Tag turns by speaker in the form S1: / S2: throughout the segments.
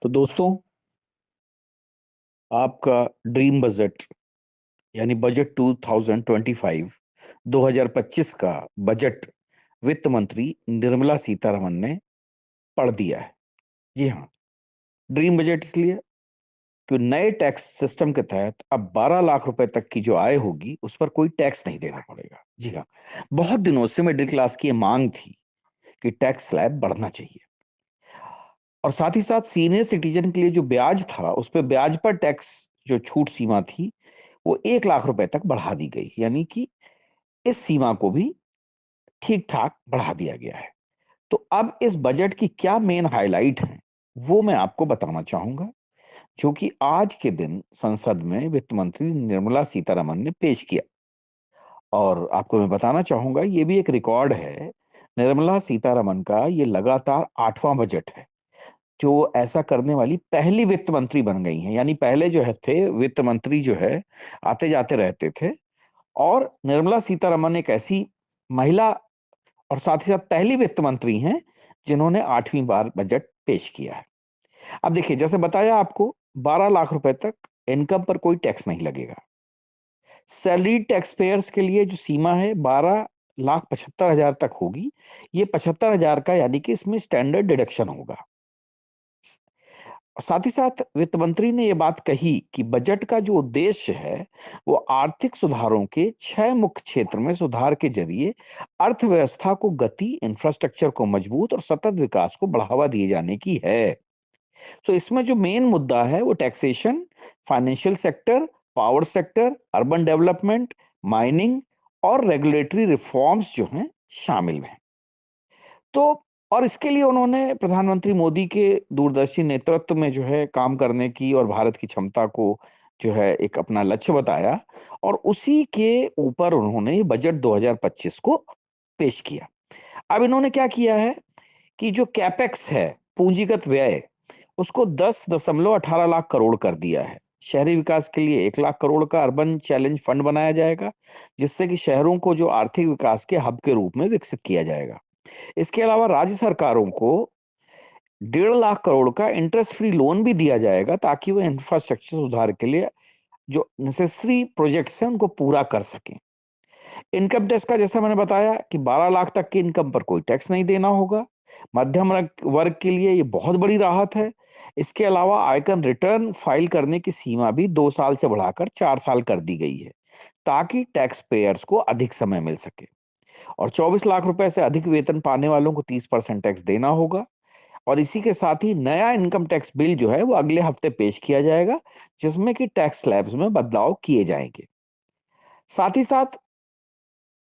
S1: तो दोस्तों, आपका ड्रीम बजट यानी बजट 2025 2025 का बजट वित्त मंत्री निर्मला सीतारमण ने पढ़ दिया है। जी हाँ, ड्रीम बजट इसलिए कि नए टैक्स सिस्टम के तहत अब 12 लाख रुपए तक की जो आय होगी उस पर कोई टैक्स नहीं देना पड़ेगा। जी हाँ, बहुत दिनों से मिडिल क्लास की ये मांग थी कि टैक्स स्लैब बढ़ना चाहिए और साथ ही साथ सीनियर सिटीजन के लिए जो ब्याज था उस पर ब्याज पर टैक्स जो छूट सीमा थी वो 1 लाख रुपए तक बढ़ा दी गई, यानी कि इस सीमा को भी ठीक ठाक बढ़ा दिया गया है। तो अब इस बजट की क्या मेन हाईलाइट है वो मैं आपको बताना चाहूंगा, जो कि आज के दिन संसद में वित्त मंत्री निर्मला सीतारमण ने पेश किया। और आपको मैं बताना चाहूंगा ये भी एक रिकॉर्ड है। निर्मला सीतारमण का ये लगातार 8वां बजट है जो ऐसा करने वाली पहली वित्त मंत्री बन गई हैं। यानी पहले जो है थे वित्त मंत्री जो है आते जाते रहते थे, और निर्मला सीतारमण एक ऐसी महिला और साथ ही साथ पहली वित्त मंत्री हैं जिन्होंने 8वीं बार बजट पेश किया है। अब देखिए, जैसे बताया आपको, 12 लाख रुपए तक इनकम पर कोई टैक्स नहीं लगेगा। सैलरीड टैक्स पेयर्स के लिए जो सीमा है 12,75,000 तक होगी। ये 75,000 का यानी कि इसमें स्टैंडर्ड डिडक्शन होगा। साथ ही साथ वित्त मंत्री ने यह बात कही कि बजट का जो उद्देश्य है वो आर्थिक सुधारों के 6 मुख्य क्षेत्र में सुधार के जरिए अर्थव्यवस्था को गति, इंफ्रास्ट्रक्चर को मजबूत और सतत विकास को बढ़ावा दिए जाने की है। तो इसमें जो मेन मुद्दा है वो taxation, financial sector, power sector, urban development, mining और रेगुलेटरी रिफॉर्म्स जो हैं शामिल हैं। तो और इसके लिए उन्होंने प्रधानमंत्री मोदी के दूरदर्शी नेतृत्व में जो है काम करने की और भारत की क्षमता को जो है एक अपना लक्ष्य बताया, और उसी के ऊपर उन्होंने बजट 2025 को पेश किया। अब इन्होंने क्या किया है कि जो कैपेक्स है, पूंजीगत व्यय, उसको 10.18 लाख करोड़ कर दिया है। शहरी विकास के लिए 1 लाख करोड़ का अर्बन चैलेंज फंड बनाया जाएगा, जिससे कि शहरों को जो आर्थिक विकास के हब के रूप में विकसित किया जाएगा। इसके अलावा राज्य सरकारों को 1.5 लाख करोड़ का इंटरेस्ट फ्री लोन भी दिया जाएगा ताकि वो इंफ्रास्ट्रक्चर सुधार के लिए जो नेसेसरी प्रोजेक्ट्स हैं उनको पूरा कर सकें। इनकम टैक्स का जैसा मैंने बताया कि 12 लाख तक की इनकम पर कोई टैक्स नहीं देना होगा। मध्यम वर्ग के लिए ये बहुत बड़ी राहत है। इसके अलावा आयकर रिटर्न फाइल करने की सीमा भी 2 साल से बढ़ाकर 4 साल कर दी गई है ताकि टैक्स पेयर्स को अधिक समय मिल सके। और 24 लाख रुपए से अधिक वेतन पाने वालों को 30% टैक्स देना होगा। और इसी के साथ ही नया इनकम टैक्स बिल जो है वो अगले हफ्ते पेश किया जाएगा, जिसमें कि टैक्स स्लैब्स में बदलाव किए जाएंगे। साथ ही साथ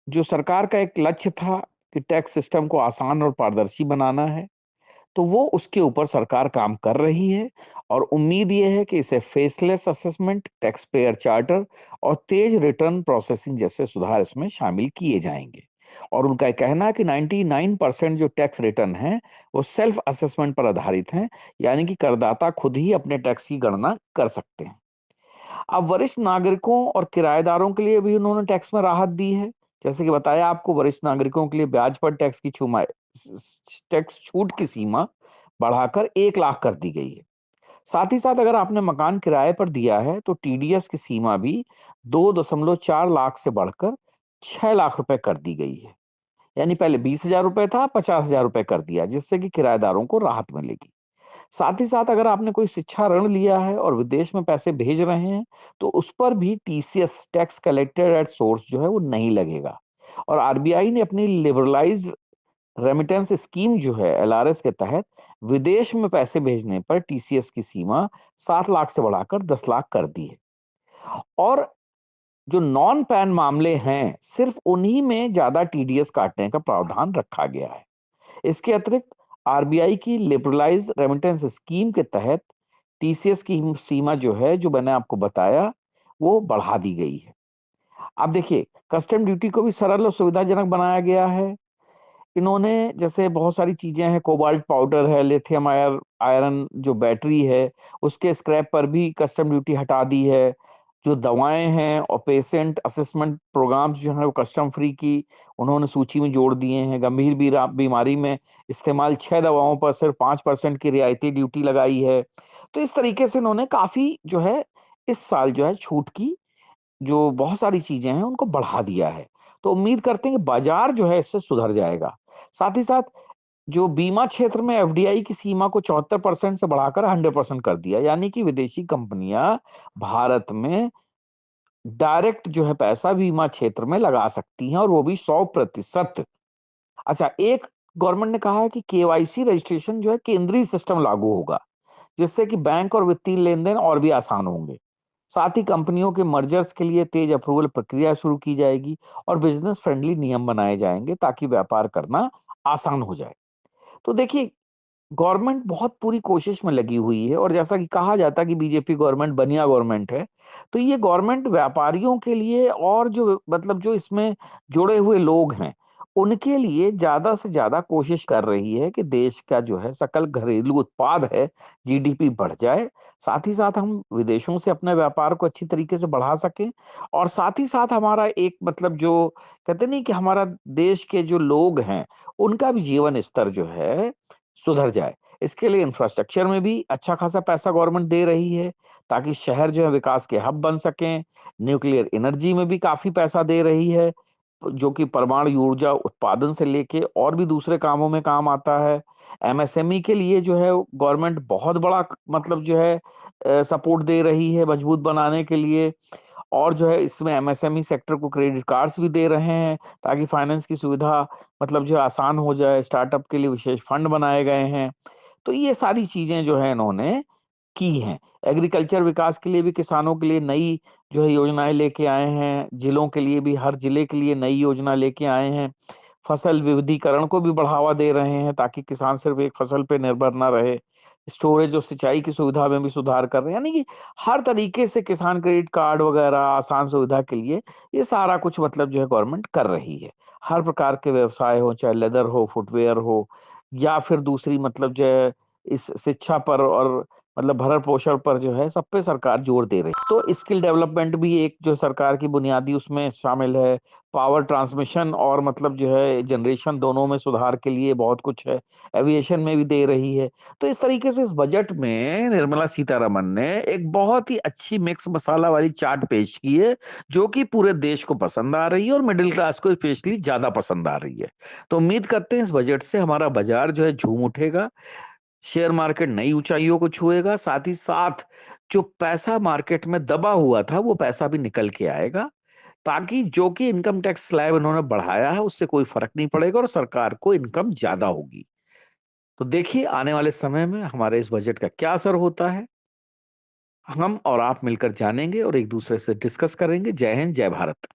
S1: जो सरकार का एक लक्ष्य था कि टैक्स सिस्टम को आसान और पारदर्शी बनाना है, तो वो उसके ऊपर सरकार काम कर रही है। और उम्मीद ये है कि इसे faceless assessment, tax payer charter और तेज रिटर्न प्रोसेसिंग जैसे सुधार इसमें शामिल किए जाएंगे। और उनका कहना है कि 99% जो टैक्स रिटर्न है वो सेल्फ असेसमेंट पर आधारित हैं, यानी कि करदाता खुद ही अपने टैक्स की गणना कर सकते हैं। अब वरिष्ठ नागरिकों और किराएदारों के लिए भी उन्होंने टैक्स में राहत दी है। जैसे कि बताया आपको, वरिष्ठ नागरिकों के लिए ब्याज पर टैक्स छूट की सीमा बढ़ाकर 1 लाख कर दी गई है। साथ ही साथ अगर आपने मकान किराए पर दिया है तो टीडीएस की सीमा भी 2.4 लाख से बढ़कर 6 लाख रुपए कर दी गई है। यानी पहले 20,000 रुपए था, 50,000 रुपए कर दिया, जिससे कि किराएदारों को राहत मिलेगी। साथ ही साथ अगर आपने कोई शिक्षा ऋण लिया है और विदेश में पैसे भेज रहे हैं तो उस पर भी TCS, tax collected at source जो है वो नहीं लगेगा। और आरबीआई ने अपनी लिबरलाइज्ड रेमिटेंस स्कीम जो है एलआरएस के तहत विदेश में पैसे भेजने पर टीसीएस की सीमा 7 लाख से बढ़ाकर 10 लाख कर दी है। और जो नॉन पैन मामले हैं सिर्फ उन्हीं में ज्यादा टीडीएस काटने का प्रावधान रखा गया है। इसके अतिरिक्त आरबीआई की लिबरलाइज्ड रेमिटेंस स्कीम के तहत टीसीएस की सीमा जो है, जो मैंने आपको बताया, वो बढ़ा दी गई है। अब देखिए, कस्टम ड्यूटी को भी सरल और सुविधाजनक बनाया गया है। इन्होंने जैसे बहुत सारी चीजें हैं, कोबाल्ट पाउडर है, लिथियम आयरन जो बैटरी है उसके स्क्रैप पर भी कस्टम ड्यूटी हटा दी है। जो दवाएं हैं और पेशेंट असेसमेंट प्रोग्राम्स जो हैं वो कस्टम फ्री की उन्होंने सूची में जोड़ दिए हैं। गंभीर बीमारी में इस्तेमाल 6 दवाओं पर सिर्फ 5% की रियायती ड्यूटी लगाई है। तो इस तरीके से इन्होंने काफी जो है इस साल जो है छूट की जो बहुत सारी चीजें हैं उनको बढ़ा दिया है। तो उम्मीद करते हैं कि बाजार जो है इससे सुधर जाएगा। साथ ही साथ जो बीमा क्षेत्र में एफडीआई की सीमा को 74% से बढ़ाकर 100% कर दिया, यानी कि विदेशी कंपनियां भारत में डायरेक्ट जो है पैसा बीमा क्षेत्र में लगा सकती हैं और वो भी 100%। अच्छा, एक गवर्नमेंट ने कहा है कि केवाईसी रजिस्ट्रेशन जो है केंद्रीय सिस्टम लागू होगा, जिससे कि बैंक और वित्तीय लेन देन और भी आसान होंगे। साथ ही कंपनियों के मर्जर्स के लिए तेज अप्रूवल प्रक्रिया शुरू की जाएगी और बिजनेस फ्रेंडली नियम बनाए जाएंगे ताकि व्यापार करना आसान हो जाए। तो देखिए, गवर्नमेंट बहुत पूरी कोशिश में लगी हुई है और जैसा कि कहा जाता है कि बीजेपी गवर्नमेंट बनिया गवर्नमेंट है, तो ये गवर्नमेंट व्यापारियों के लिए और जो मतलब जो इसमें जुड़े हुए लोग हैं, उनके लिए ज्यादा से ज्यादा कोशिश कर रही है कि देश का जो है सकल घरेलू उत्पाद है, जीडीपी बढ़ जाए। साथ ही साथ हम विदेशों से अपने व्यापार को अच्छी तरीके से बढ़ा सकें और साथ ही साथ हमारा एक मतलब जो कहते नहीं कि हमारा देश के जो लोग हैं, उनका भी जीवन स्तर जो है सुधर जाए। इसके लिए इंफ्रास्ट्रक्चर में भी अच्छा खासा पैसा गवर्नमेंट दे रही है ताकि शहर जो है विकास के हब बन सकें। न्यूक्लियर एनर्जी में भी काफी पैसा दे रही है, जो कि परमाणु ऊर्जा उत्पादन से लेके और भी दूसरे कामों में काम आता है। एमएसएमई के लिए जो है गवर्नमेंट बहुत बड़ा मतलब जो है सपोर्ट दे रही है मजबूत बनाने के लिए। और जो है इसमें एमएसएमई सेक्टर को क्रेडिट कार्ड्स भी दे रहे हैं ताकि फाइनेंस की सुविधा मतलब जो है आसान हो जाए। स्टार्टअप के लिए विशेष फंड बनाए गए हैं। तो ये सारी चीजें जो है इन्होंने की हैं। एग्रीकल्चर विकास के लिए भी किसानों के लिए नई जो है योजनाएं लेके आए हैं। जिलों के लिए भी हर जिले के लिए नई योजना लेके आए हैं। फसल विविधीकरण को भी बढ़ावा दे रहे हैं ताकि किसान सिर्फ एक फसल पे निर्भर ना रहे। स्टोरेज और सिंचाई की सुविधा में भी सुधार कर रहे हैं, यानी कि हर तरीके से किसान क्रेडिट कार्ड वगैरह आसान सुविधा के लिए ये सारा कुछ मतलब जो है गवर्नमेंट कर रही है। हर प्रकार के व्यवसाय हो, चाहे लेदर हो, फुटवेयर हो, या फिर दूसरी मतलब जो है इस शिक्षा पर और मतलब भरण पोषण पर जो है सब पे सरकार जोर दे रही है। तो स्किल डेवलपमेंट भी एक जो सरकार की बुनियादी उसमें शामिल है। पावर ट्रांसमिशन और मतलब जो है जनरेशन दोनों में सुधार के लिए बहुत कुछ है। एविएशन में भी दे रही है। तो इस तरीके से इस बजट में निर्मला सीतारमन ने एक बहुत ही अच्छी मिक्स मसाला वाली चाट पेश की है, जो कि पूरे देश को पसंद आ रही है और मिडिल क्लास को स्पेशली ज्यादा पसंद आ रही है। तो उम्मीद करते हैं इस बजट से हमारा बाजार जो है झूम उठेगा, शेयर मार्केट नई ऊंचाइयों को छुएगा, साथ ही साथ जो पैसा मार्केट में दबा हुआ था वो पैसा भी निकल के आएगा, ताकि जो कि इनकम टैक्स स्लैब इन्होंने बढ़ाया है उससे कोई फर्क नहीं पड़ेगा और सरकार को इनकम ज्यादा होगी। तो देखिए आने वाले समय में हमारे इस बजट का क्या असर होता है, हम और आप मिलकर जानेंगे और एक दूसरे से डिस्कस करेंगे। जय हिंद, जय भारत।